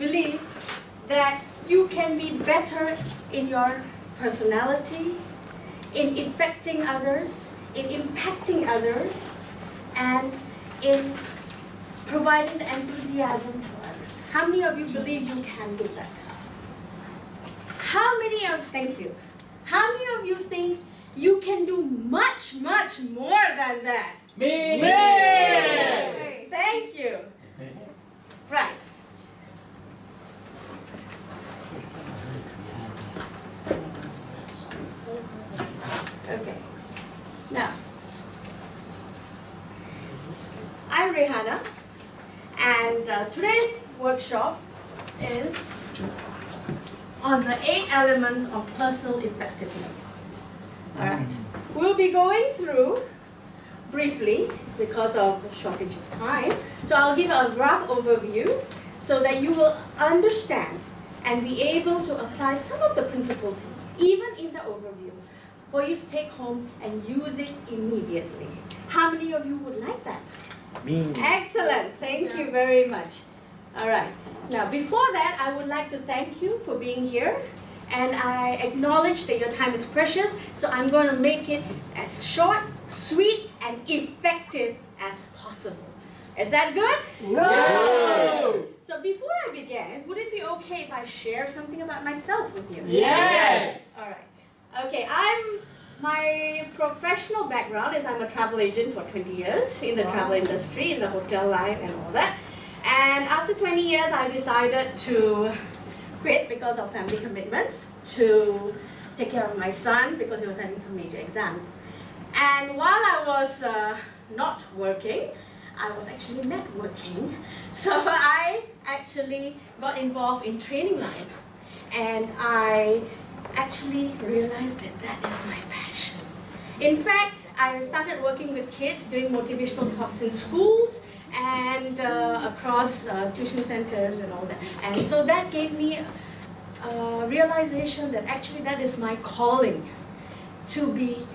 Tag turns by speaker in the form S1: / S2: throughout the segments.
S1: believe that you can be better in your personality, in affecting others, in impacting others, and in providing the enthusiasm to others. How many of you believe you can do that? Thank you. How many of you think you can do much, much more than that?
S2: Me!
S1: Okay, thank you. Right. Okay. Now, I'm Reihana, and today's workshop is on the 8 elements of personal effectiveness. All right. We'll be going through briefly because of the shortage of time. So I'll give a rough overview so that you will understand and be able to apply some of the principles even in the overview for you to take home and use it immediately. How many of you would like that?
S2: Me.
S1: Excellent. Thank you very much. All right. Now, before that, I would like to thank you for being here. And I acknowledge that your time is precious, so I'm going to make it as short, sweet, and effective as possible. Is that good?
S2: No!
S1: So before I begin, would it be okay if I share something about myself with you?
S2: Yes!
S1: All right. Okay, my professional background is I'm a travel agent for 20 years in the travel industry, in the hotel line and all that. And after 20 years, I decided to quit because of family commitments, to take care of my son because he was having some major exams. And while I was not working, I was actually networking. So I actually got involved in training line. And I actually realized that that is my passion. In fact, I started working with kids doing motivational talks in schools and across tuition centers and all that. And so that gave me a realization that actually that is my calling, to be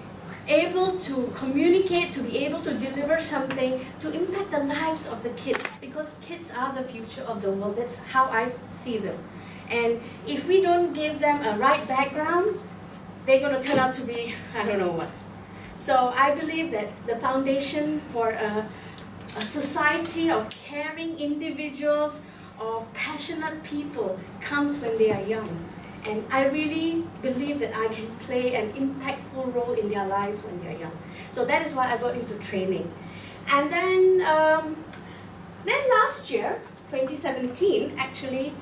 S1: able to communicate, to be able to deliver something, to impact the lives of the kids, because kids are the future of the world. That's how I see them. And if we don't give them a right background, they're going to turn out to be, I don't know what. So I believe that the foundation for a society of caring individuals, of passionate people, comes when they are young. And I really believe that I can play an impactful role in their lives when they are young. So that is why I got into training. And then last year, 2017, actually,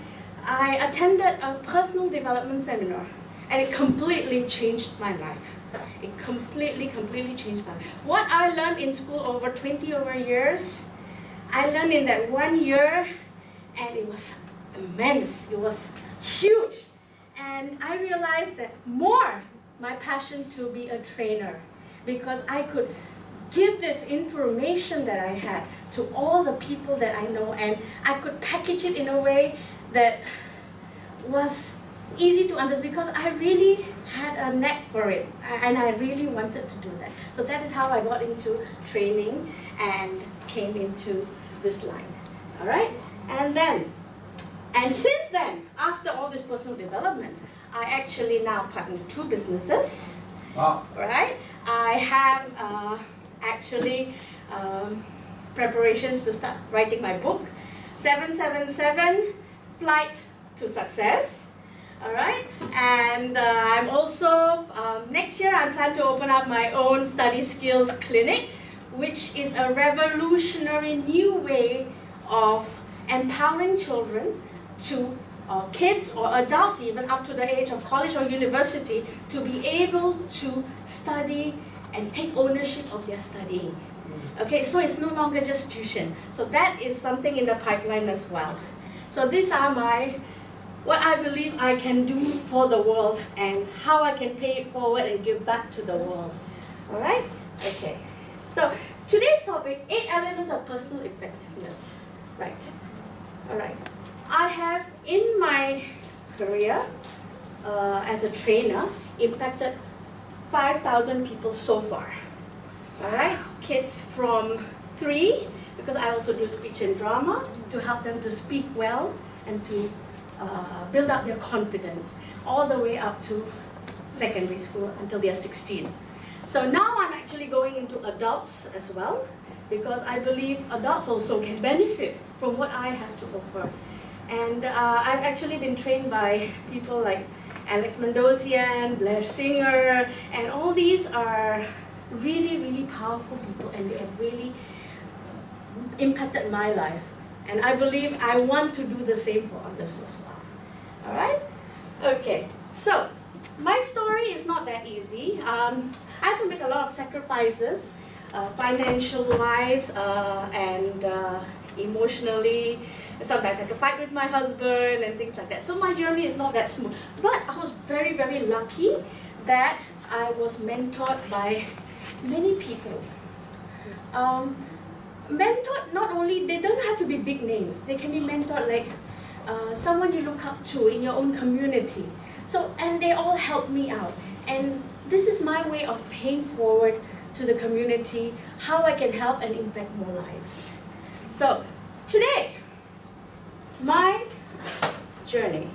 S1: I attended a personal development seminar, and it completely changed my life. It completely changed my life. What I learned in school over 20 years, I learned in that 1 year, and it was immense. It was huge. And I realized that my passion to be a trainer, because I could give this information that I had to all the people that I know, and I could package it in a way that was easy to understand, because I really had a knack for it, and I really wanted to do that. So that is how I got into training and came into this line. All right? And since then, after all this personal development, I actually now partner 2 businesses.
S2: Wow.
S1: Right? I have preparations to start writing my book, 777 Flight to Success. All right? And I'm also, next year I plan to open up my own study skills clinic, which is a revolutionary new way of empowering children to kids or adults, even up to the age of college or university, to be able to study and take ownership of their studying. Okay, so it's no longer just tuition. So that is something in the pipeline as well. So these are what I believe I can do for the world and how I can pay it forward and give back to the world. All right? Okay. So today's topic, 8 elements of personal effectiveness. Right. All right. I have, in my career as a trainer, impacted 5,000 people so far. All right? Kids from 3, because I also do speech and drama, to help them to speak well and to build up their confidence all the way up to secondary school until they are 16. So now I'm actually going into adults as well, because I believe adults also can benefit from what I have to offer. And I've actually been trained by people like Alex Mendoza Blair Singer, and all these are really, really powerful people, and they have really impacted my life. And I believe I want to do the same for others as well. All right? Okay, so my story is not that easy. I had to make a lot of sacrifices, financial-wise and emotionally. Sometimes I had to fight with my husband and things like that. So my journey is not that smooth. But I was very, very lucky that I was mentored by many people. Mentored, not only, they don't have to be big names. They can be mentored like someone you look up to in your own community. So, and they all helped me out. And this is my way of paying forward to the community, how I can help and impact more lives. So, today, my journey.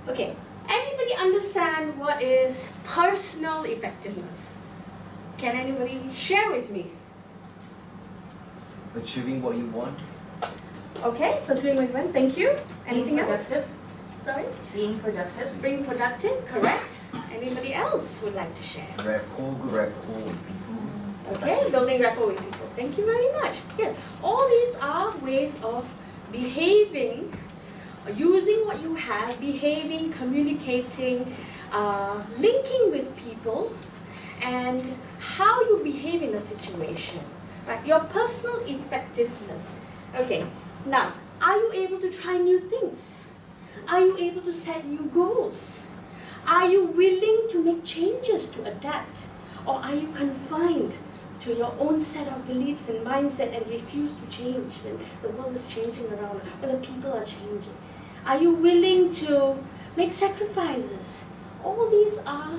S1: Okay, anybody understand what is personal effectiveness? Can anybody share with me?
S2: Achieving what you want.
S1: Okay, pursuing what you want, thank you. Anything
S3: Being
S1: else?
S3: productive.
S1: Sorry?
S3: Being productive.
S1: Being productive, correct. Anybody else would like to share?
S2: Rapport, good rapport with people.
S1: Okay, building rapport with people. Thank you very much. Yes, all these are ways of behaving, using what you have, behaving, communicating, linking with people, and how you behave in a situation. Right? Your personal effectiveness. Okay, now, are you able to try new things? Are you able to set new goals? Are you willing to make changes to adapt? Or are you confined to your own set of beliefs and mindset and refuse to change when the world is changing around, when the people are changing? Are you willing to make sacrifices? All these are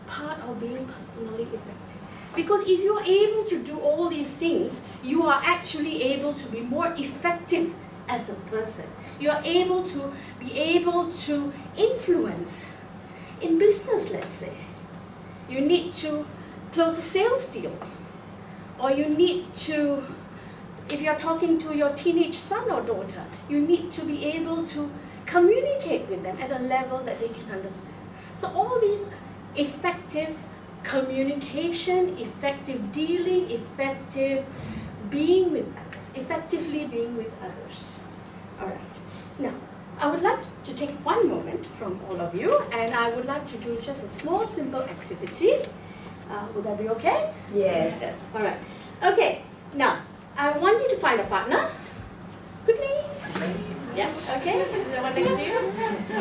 S1: part of being personally effective. Because if you're able to do all these things, you are actually able to be more effective as a person. You are able to influence. In business, let's say, you need to close a sales deal. Or you need to, if you're talking to your teenage son or daughter, you need to be able to communicate with them at a level that they can understand. So all these effective communication, effective dealing, effective being with others, effectively being with others. All right. Now, I would like to take one moment from all of you, and I would like to do just a small, simple activity. Would that be okay?
S3: Yes.
S1: All right. Okay. Now, I want you to find a partner. Quickly. Yeah. Okay. The one next to you.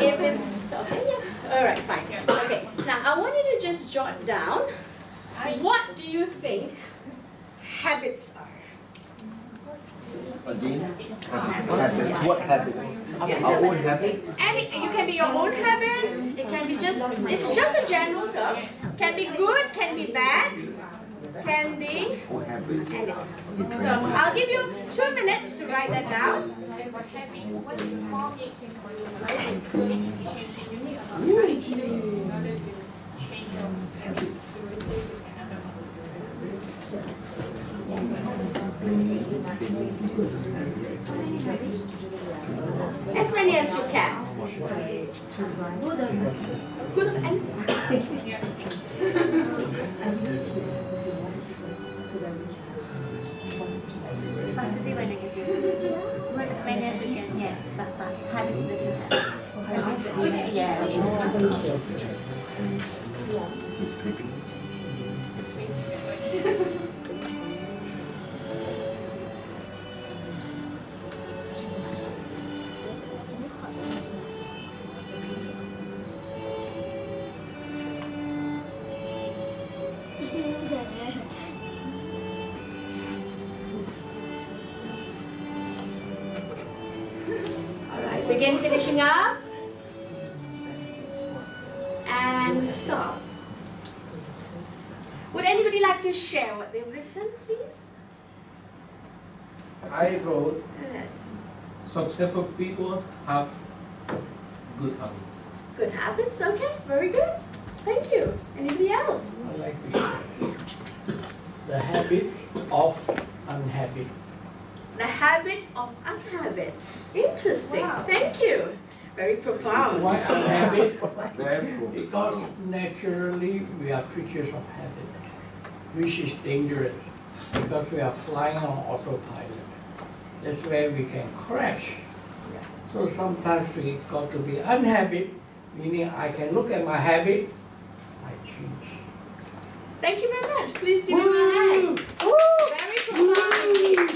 S1: If it's okay. Yeah. All right. Fine. Okay. Now, I want you to just jot down. What do you think habits are?
S2: Again, habits. What habits?
S1: Yeah.
S2: Our own habits.
S1: And you can be your own habit. It can be it's just a general term. Can be good, can be bad, can be
S2: Own habits.
S1: anything. So I'll give you 2 minutes to write that down. As many as you can. Good and
S3: Positive or negative? As many as you can, yes. But habits that you have. Yes.
S2: He's sleeping.
S1: Alright, begin finishing up. And stop. Would anybody like to share what they've written, please?
S4: I wrote
S1: Yes.
S4: successful people have good habits.
S1: Good habits, okay, very good. Thank you. Anybody else?
S5: I like to share the habits of unhabit.
S1: The habit of unhabit. Interesting.
S3: Wow.
S1: Thank you. Very profound.
S5: Why unhabit?
S2: Very
S5: Because
S2: profound.
S5: naturally we are creatures of habit, which is dangerous because we are flying on autopilot. That's where we can crash. So sometimes we got to be unhabit, meaning I can look at my habit, I change.
S1: Thank you very much. Please give him a hand. Very profound.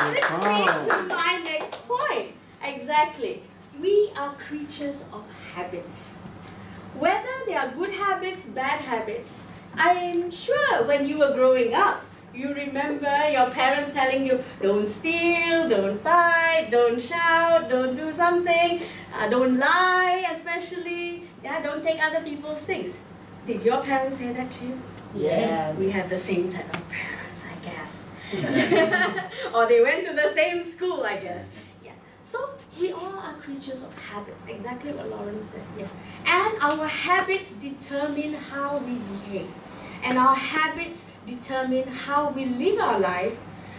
S1: Which brings me to my next point. Exactly. We are creatures of habits. Whether they are good habits, bad habits, I'm sure when you were growing up, you remember your parents telling you, don't steal, don't fight, don't shout, don't do something, don't lie especially, yeah, don't take other people's things. Did your parents say that to you?
S5: Yes.
S1: We have the same set of parents, I guess. Or they went to the same school, I guess. Yeah. So we all are creatures of habits, exactly what Lauren said. Yeah. And our habits determine how we behave. And our habits determine how we live our life,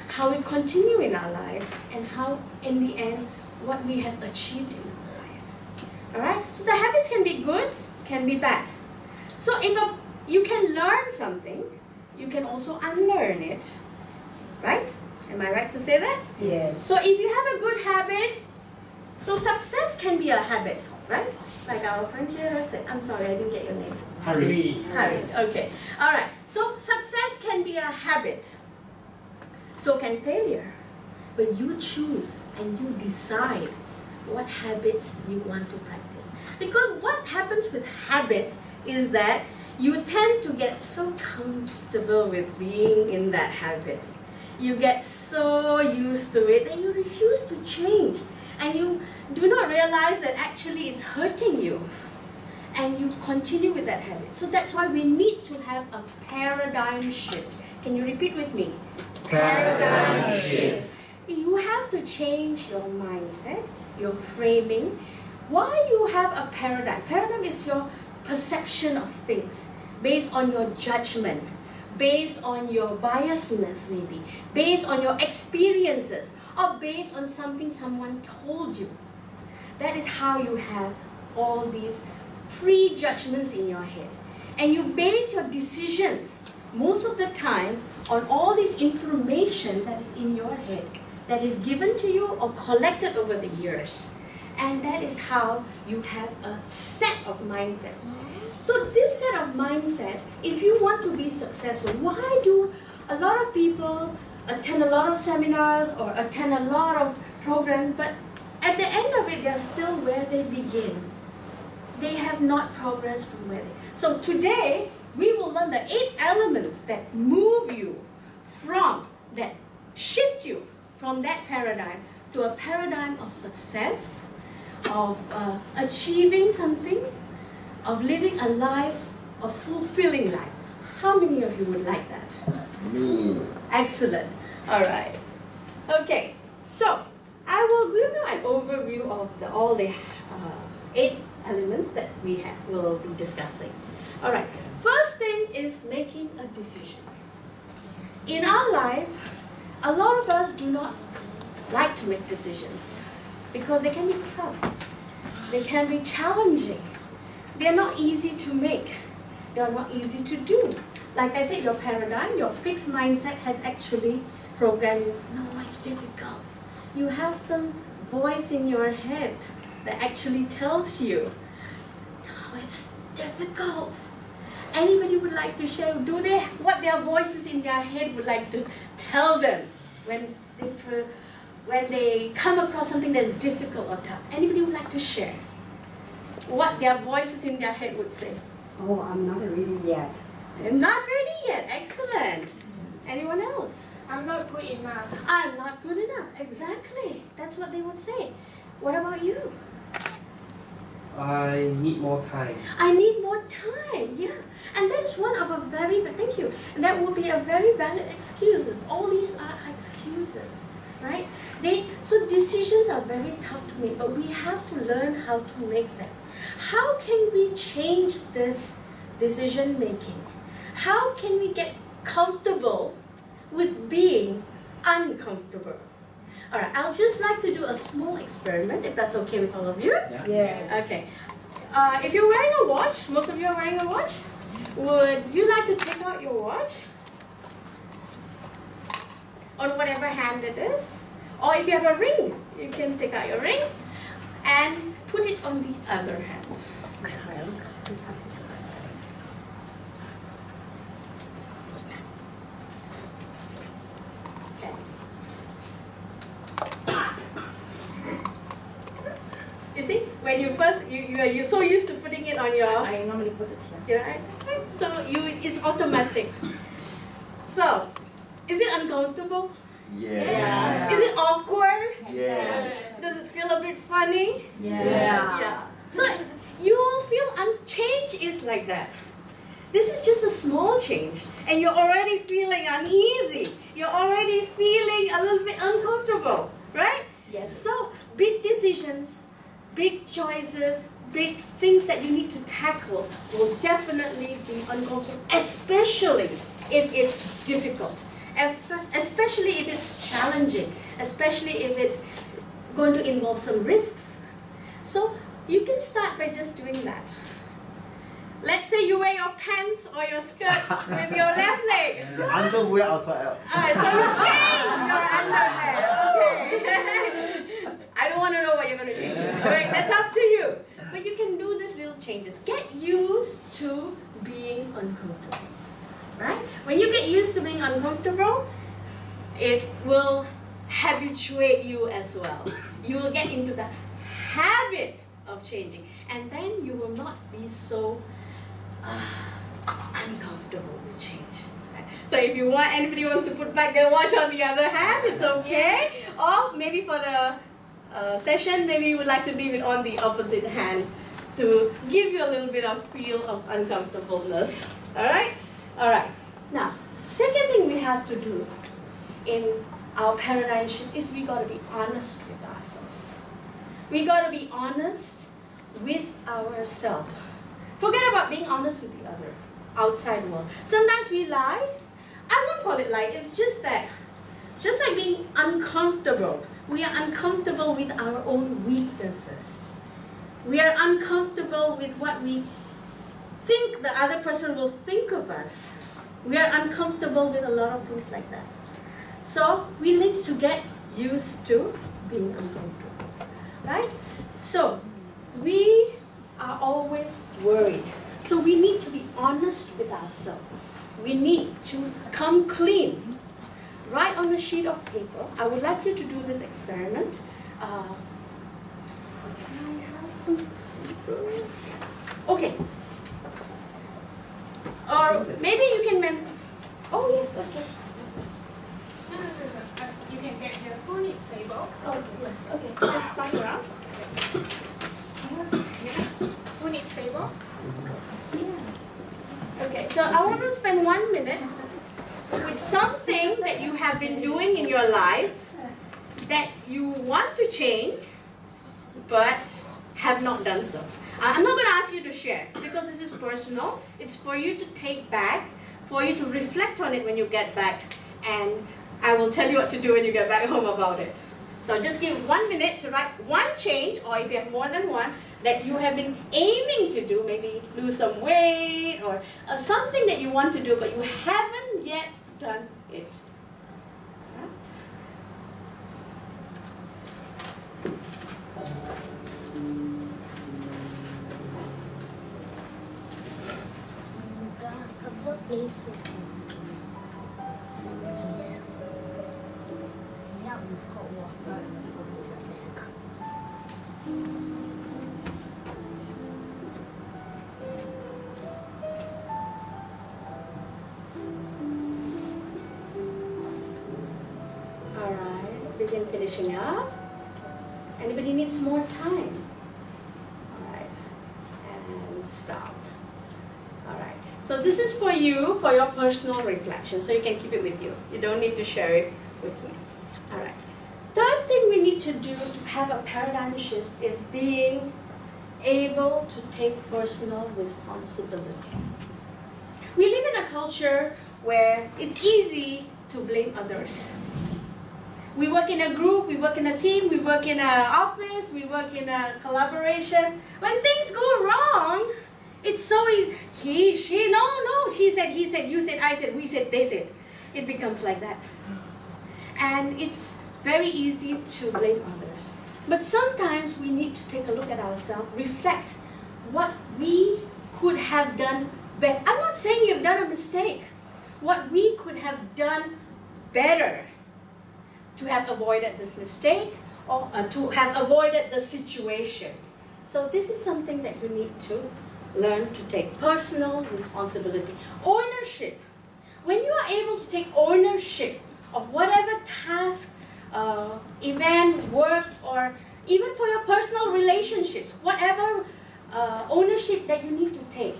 S1: how we continue in our life, and how, in the end, what we have achieved in our life. Alright? So the habits can be good, can be bad. So if you can learn something, you can also unlearn it. Right? Am I right to say that?
S6: Yes.
S1: So if you have a good habit, so success can be a habit, right? Like our friend here has said. I'm sorry, I didn't get your name.
S5: Hurry.
S1: Harry. Okay. All right. So success can be a habit. So can failure. But you choose and you decide what habits you want to practice. Because what happens with habits is that you tend to get so comfortable with being in that habit. You get so used to it that you refuse to change. And you do not realize that actually it's hurting you. And you continue with that habit. So that's why we need to have a paradigm shift. Can you repeat with me? Paradigm shift. You have to change your mindset, your framing. Why you have a paradigm? Paradigm is your perception of things based on your judgment, based on your biasness maybe, based on your experiences, or based on something someone told you. That is how you have all these prejudgments in your head. And you base your decisions most of the time on all this information that is in your head, that is given to you or collected over the years. And that is how you have a set of mindset. So this set of mindset, if you want to be successful, why do a lot of people attend a lot of seminars or attend a lot of programs, but at the end of it, they're still where they begin. They have not progressed from where they. So today, we will learn the 8 elements that move you from, that shift you from that paradigm to a paradigm of success, of achieving something, of living a life, a fulfilling life. How many of you would like that?
S2: Me.
S1: Excellent. All right. Okay. So I will give you an overview of all the 8 elements that we will be discussing. All right. First thing is making a decision. In our life, a lot of us do not like to make decisions because they can be tough. They can be challenging. They're not easy to make. They're not easy to do. Like I said, your paradigm, your fixed mindset has actually programmed you. No, it's difficult. You have some voice in your head that actually tells you, no, it's difficult. Anybody would like to share what their voices in their head would like to tell them when they come across something that's difficult or tough? Anybody would like to share what their voices in their head would say?
S6: Oh, I'm not ready yet.
S1: I'm not ready yet. Excellent. Anyone else?
S3: I'm not good enough.
S1: I'm not good enough. Exactly. That's what they would say. What about you?
S7: I need more time.
S1: I need more time. Yeah. And that is one of a very, thank you. And that will be a very valid excuses. All these are excuses.
S7: right? So decisions are very tough to make, but we have to learn how to make them. How can we change this decision making? How can we get comfortable with being uncomfortable? All right, I'll just like to do a small experiment, if that's okay with all of you.
S6: Yes.
S7: Okay. If you're wearing a watch, most of you are wearing a watch, would you like to take out your watch? On whatever hand it is. Or if you have a ring, you can take out your ring and put it on the other hand. Okay. You see, when you first, you're so used to putting it on your
S3: I normally put it here.
S7: right? So it's automatic. So, is it uncomfortable?
S2: Yeah.
S7: Is it awkward?
S2: Yes.
S7: Does it feel a bit funny?
S3: Yeah.
S7: So you will feel change is like that. This is just a small change, and you're already feeling uneasy. You're already feeling a little bit uncomfortable, right?
S3: Yes.
S7: So big decisions, big choices, big things that you need to tackle will definitely be uncomfortable, especially if it's difficult, especially if it's challenging, especially if it's going to involve some risks. So you can start by just doing that. Let's say you wear your pants or your skirt with your left leg.
S2: The underwear outside.
S7: So you change your underwear. Okay. I don't want to know what you're going to change. Okay, that's up to you. But you can do these little changes. Get used to being uncomfortable. Right? When you get used to being uncomfortable, it will habituate you as well. You will get into the habit of changing, and then you will not be so uncomfortable with change. Right? So if you want, anybody wants to put back their watch on the other hand, it's okay. Or maybe for the session, maybe you would like to leave it on the opposite hand to give you a little bit of feel of uncomfortableness. All right? All right. Now, second thing we have to do in our paradigm shift is we got to be honest with ourselves. We got to be honest with ourselves. Forget about being honest with the other, outside world. Sometimes we lie. I won't call it lie. It's just that, just like being uncomfortable, we are uncomfortable with our own weaknesses. We are uncomfortable with what we think the other person will think of us. We are uncomfortable with a lot of things like that. So we need to get used to being uncomfortable, right? So we are always worried. So we need to be honest with ourselves. We need to come clean. Write on a sheet of paper. I would like you to do this experiment. Can I have some paper? Okay. Or maybe you can oh yes, okay.
S8: You can get your phone is stable.
S7: Oh yes, okay. Just pass around.
S8: Phone is stable.
S7: Okay, so I want to spend 1 minute with something that you have been doing in your life that you want to change but have not done so. I'm not going to ask you to share because this is personal. It's for you to take back, for you to reflect on it when you get back, and I will tell you what to do when you get back home about it. So just give 1 minute to write one change, or if you have more than one, that you have been aiming to do, maybe lose some weight or something that you want to do but you haven't yet done it. Alright, begin finishing up. Anybody needs more time? Alright, and stop. Alright, so this is for you, for your personal reflection, so you can keep it with you. You don't need to share it with me. Alright,
S1: to do to have a paradigm shift is being able to take personal responsibility. We live in a culture where it's easy to blame others. We work in a group, we work in a team, we work in an office, we work in a collaboration. When things go wrong, it's so easy. He, she, no, she said, he said, you said, I said, we said, they said. It becomes like that. And it's very easy to blame others. But sometimes we need to take a look at ourselves, reflect what we could have done better. I'm not saying you've done a mistake. What we could have done better to have avoided this mistake or to have avoided the situation. So this is something that you need to learn to take personal responsibility. Ownership. When you are able to take ownership of whatever task, event, work, or even for your personal relationships, whatever ownership that you need to take,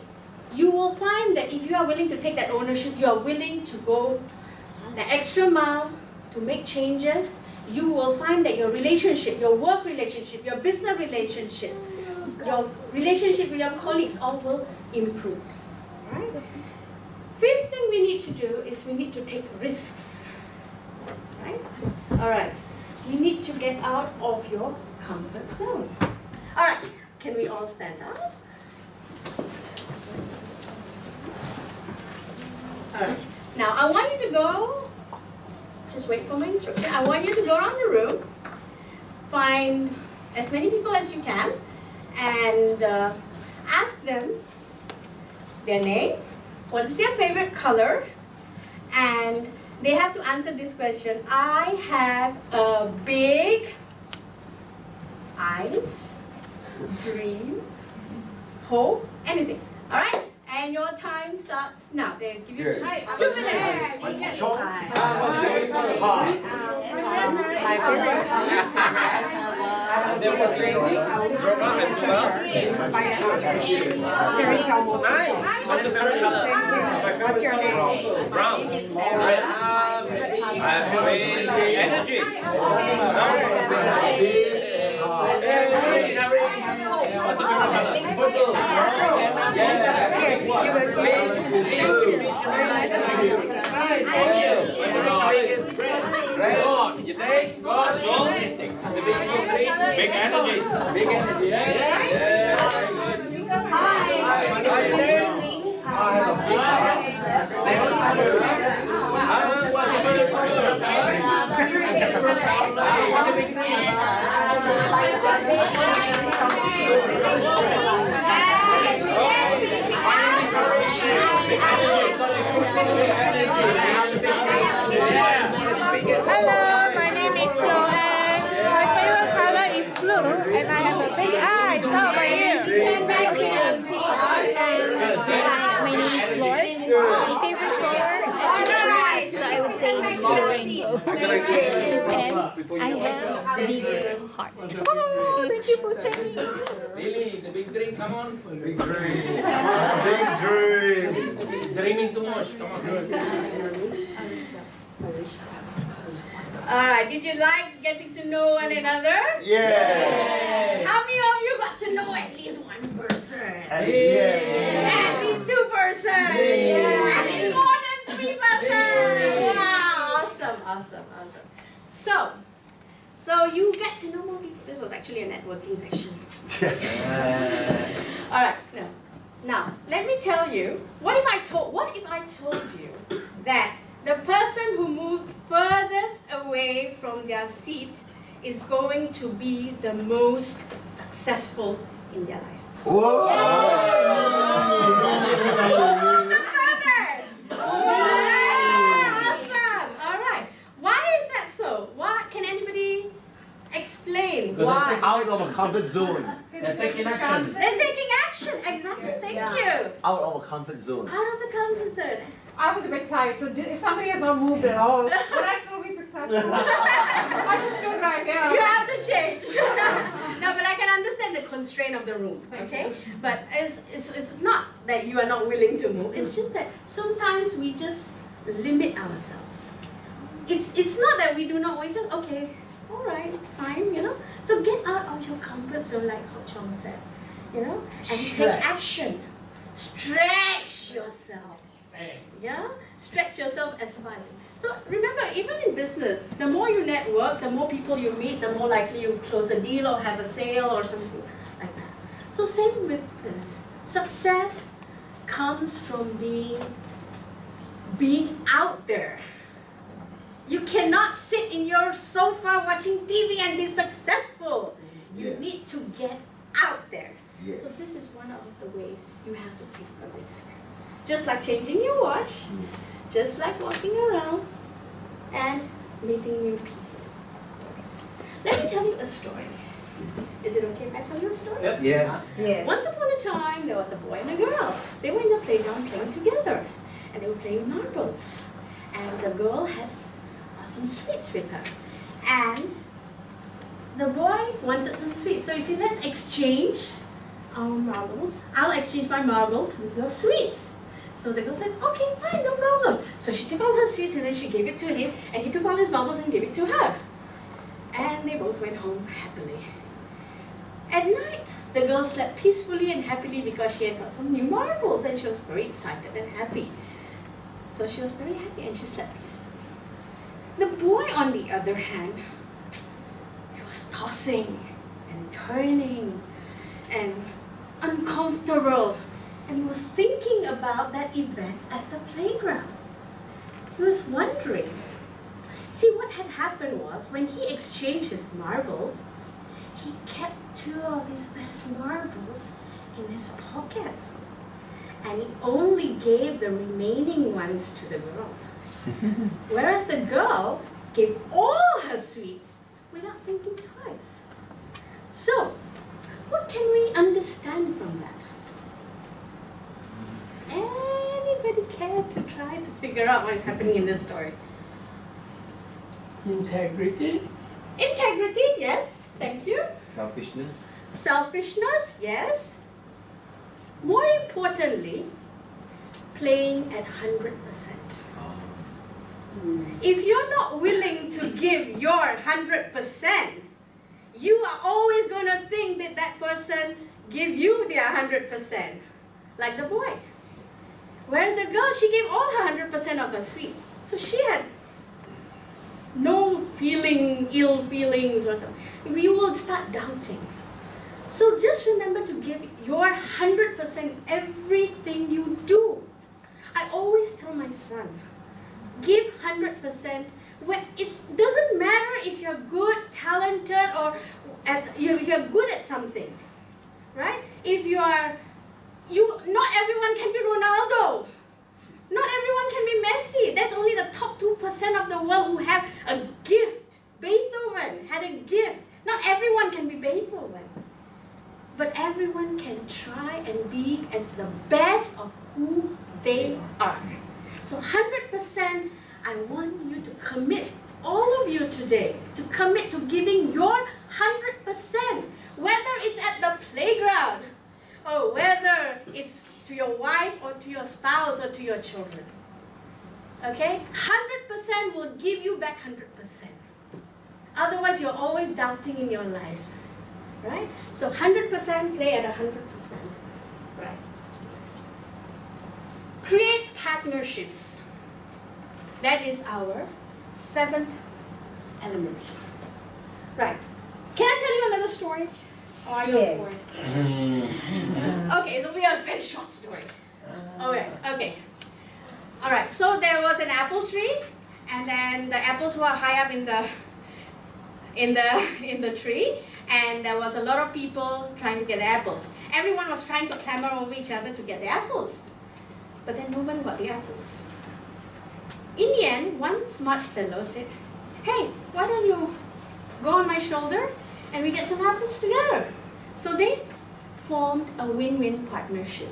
S1: you will find that if you are willing to take that ownership, you are willing to go the extra mile to make changes. You will find that your relationship, your work relationship, your business relationship, your relationship with your colleagues all will improve. Right? Fifth thing we need to do is we need to take risks. Right? All right. You need to get out of your comfort zone. All right. Can we all stand up? All right. Now I want you to go. Just wait for my instruction. I want you to go around the room, find as many people as you can, and ask them their name, what is their favorite color, and they have to answer this question. I have a big eyes, dream, hope, anything. All right? And your time starts now. They give you 2 minutes.
S9: What's your favorite color?
S6: What's your name?
S9: Brown. I have energy. What's your favorite color? Purple.
S6: Yes, you will speak. Thank you.
S9: Big energy. Big energy.
S8: Hello, my name is Joanne. My favorite color is blue, and I have a big eye. So about you? My name is Lord. My favorite color is so I would say the rainbow. And I have a big heart. Oh, thank you for sharing.
S9: Really, the big dream, come on.
S2: Big dream. Big dream.
S9: Dreaming too much, come on.
S1: All right. Did you like getting to know one another?
S2: Yeah.
S1: How many of you got to know at least one person?
S2: At least, yeah.
S1: At least 2 persons.
S2: Yeah.
S1: At least more than 3 persons. Wow. Awesome. So you get to know more people. This was actually a networking session. All right. Now let me tell you. What if I told you that the person who moved furthest away from their seat is going to be the most successful in their life?
S2: Whoa.
S1: Who moved the furthest? Awesome. All right. Why is that so? Why? Can anybody explain why?
S2: Out of a comfort zone.
S5: They're taking action.
S1: They're taking action. Exactly. Thank you.
S2: Out of a comfort zone.
S1: Out of the comfort zone.
S10: I was a bit tired, so if somebody has not moved at all, would I still be successful? I just stood right here.
S1: You have to change. No, but I can understand the constraint of the room, okay? But it's not that you are not willing to move. It's just that sometimes we just limit ourselves. It's not that we do not want to, okay, all right, it's fine, you know. So get out of your comfort zone, like Ho Chong said, you know, and take action. Stretch yourself. Yeah, stretch yourself as far as. So remember, even in business, the more you network, the more people you meet, the more likely you close a deal or have a sale or something like that. So same with this. Success comes from being out there. You cannot sit in your sofa watching TV and be successful. You need to get out there.
S2: Yes.
S1: So this is one of the ways you have to take a risk. Just like changing your watch, just like walking around and meeting new people. Let me tell you a story. Is it okay if I tell you a story?
S2: Yep. Yes.
S6: Yes.
S1: Once upon a time, there was a boy and a girl. They were in the playground playing together. And they were playing marbles. And the girl had some sweets with her. And the boy wanted some sweets. So he said, let's exchange our marbles. I'll exchange my marbles with your sweets. So the girl said, okay, fine, no problem. So she took all her sweets and then she gave it to him. And he took all his marbles and gave it to her. And they both went home happily. At night, the girl slept peacefully and happily because she had got some new marbles and she was very excited and happy. So she was very happy and she slept peacefully. The boy, on the other hand, he was tossing and turning and uncomfortable. And he was thinking about that event at the playground. He was wondering. See, what had happened was when he exchanged his marbles, he kept 2 of his best marbles in his pocket. And he only gave the remaining ones to the girl. Whereas the girl gave all her sweets without thinking twice. So, what can we understand from that? Anybody care to try to figure out what is happening in this story?
S5: Integrity.
S1: Integrity, yes. Thank you.
S2: Selfishness.
S1: Selfishness, yes. More importantly, playing at 100%. If you're not willing to give your 100%, you are always going to think that that person give you their 100%, like the boy. Whereas the girl, she gave all her 100% of her sweets. So she had no ill feelings or something. You will start doubting. So just remember to give your 100% everything you do. I always tell my son, give 100%. It doesn't matter if you're good, talented, or if you're good at something, right? Not everyone can be Ronaldo. Not everyone can be Messi. That's only the top 2% of the world who have a gift. Beethoven had a gift. Not everyone can be Beethoven. But everyone can try and be at the best of who they are. So 100%, I want you to commit, all of you today, to commit to giving your 100%. Whether it's at the playground, or whether it's to your wife or to your spouse or to your children. Okay? 100% will give you back 100%. Otherwise, you're always doubting in your life. Right? So 100%, play at 100%. Right? Create partnerships. That is our 7th element. Right. Can I tell you another story? Or are you bored? Okay, it'll be a very short story. Okay. All right, so there was an apple tree, and then the apples were high up in the tree, and there was a lot of people trying to get the apples. Everyone was trying to clamber over each other to get the apples, but then no one got the apples. In the end, one smart fellow said, "Hey, why don't you go on my shoulder and we get some apples together?" So they formed a win-win partnership,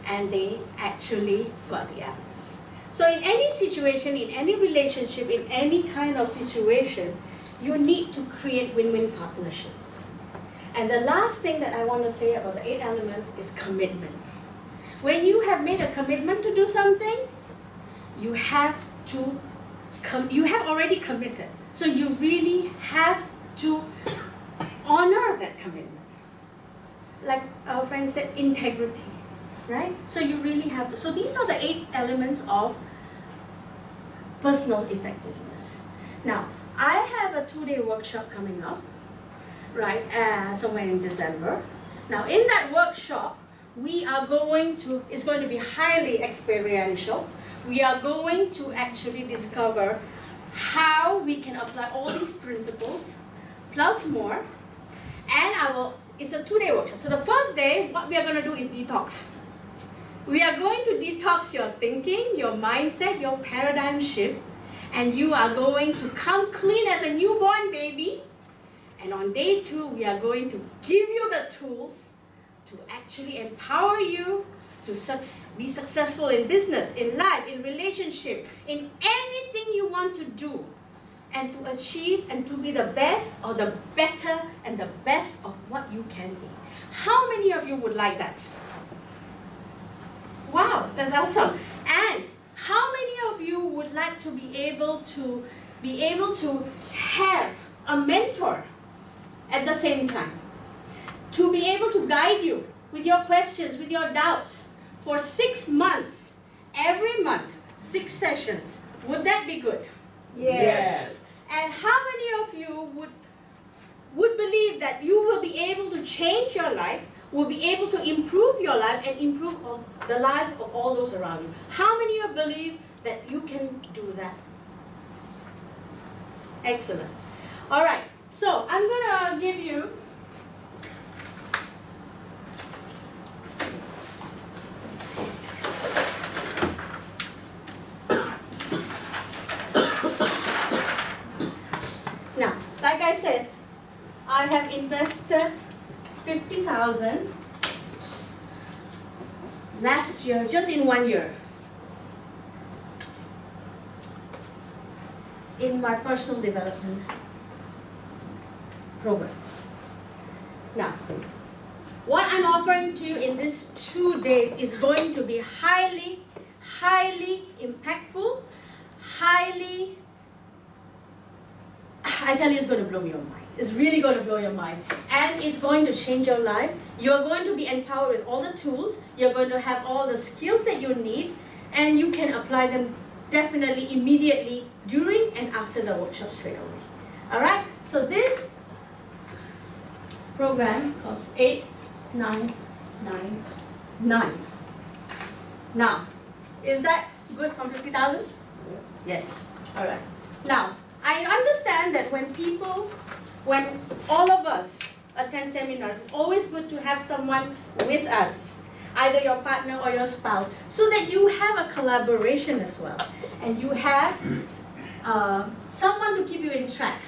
S1: and they actually got the apples. So in any situation, in any relationship, in any kind of situation, you need to create win-win partnerships. And the last thing that I want to say about the 8 elements is commitment. When you have made a commitment to do something, you have already committed. So you really have to honor that commitment. Like our friend said, integrity, right? So you really have to. So these are the 8 elements of personal effectiveness. Now, I have a 2-day workshop coming up, right, somewhere in December. Now, in that workshop, it's going to be highly experiential. We are going to actually discover how we can apply all these principles, plus more. And it's a 2-day workshop. So the first day, what we are going to do is detox. We are going to detox your thinking, your mindset, your paradigm shift, and you are going to come clean as a newborn baby. And on day 2, we are going to give you the tools to actually empower you to be successful in business, in life, in relationship, in anything you want to do, and to achieve and to be the best or the better and the best of what you can be. How many of you would like that? Wow, that's awesome. And how many of you would like to be able to have a mentor at the same time? To be able to guide you with your questions, with your doubts for 6 months, every month, 6 sessions. Would that be good?
S6: Yes.
S1: And how many of you would believe that you will be able to change your life, will be able to improve your life and improve the life of all those around you? How many of you believe that you can do that? Excellent. All right, so I'm going to give you now, like I said, I have invested 50,000 last year, just in 1 year, in my personal development program. Now, what I'm offering to you in these 2 days is going to be highly impactful, I tell you, it's going to blow your mind. It's really going to blow your mind. And it's going to change your life. You're going to be empowered with all the tools. You're going to have all the skills that you need. And you can apply them definitely immediately during and after the workshop straight away. Alright? So this program costs 8,999. Now, is that good from 50,000? Yes. Alright. Now, I understand that when all of us attend seminars, it's always good to have someone with us, either your partner or your spouse, so that you have a collaboration as well. And you have someone to keep you in track.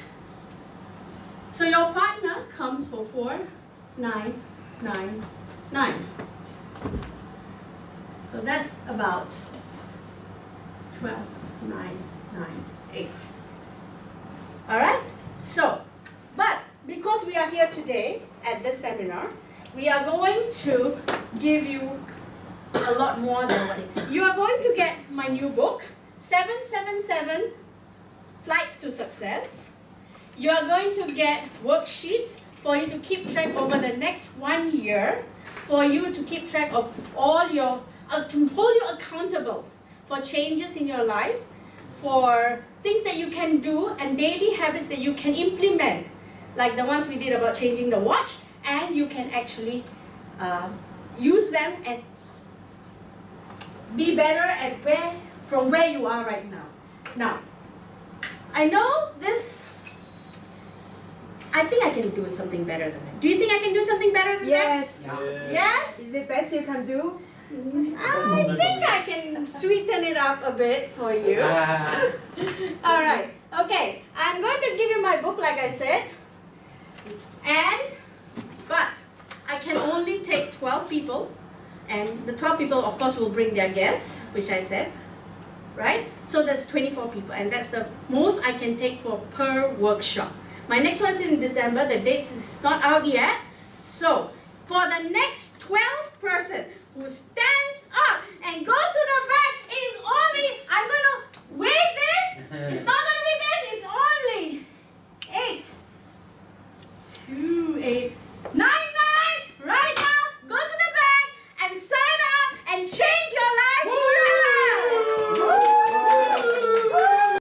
S1: So your partner comes for 4,999. So that's about 12,998. All right? So, but because we are here today at this seminar, we are going to give you a lot more than what you are going to get my new book, 777 Flight to Success. You are going to get worksheets for you to keep track over the next 1 year, for you to keep track of all your, to hold you accountable for changes in your life, for things that you can do and daily habits that you can implement, like the ones we did about changing the watch, and you can actually use them and be better at from where you are right now. Now, I know this, I think I can do something better than that. Do you think I can do something better than
S6: Yes.
S1: that? Yes?
S6: Is it best you can do?
S1: I think I can sweeten it up a bit for you. Alright, okay. I'm going to give you my book like I said. But I can only take 12 people. And the 12 people, of course, will bring their guests, which I said. Right? So that's 24 people. And that's the most I can take for per workshop. My next one's in December. The dates is not out yet. So, for the next 12 person who stands up and goes to the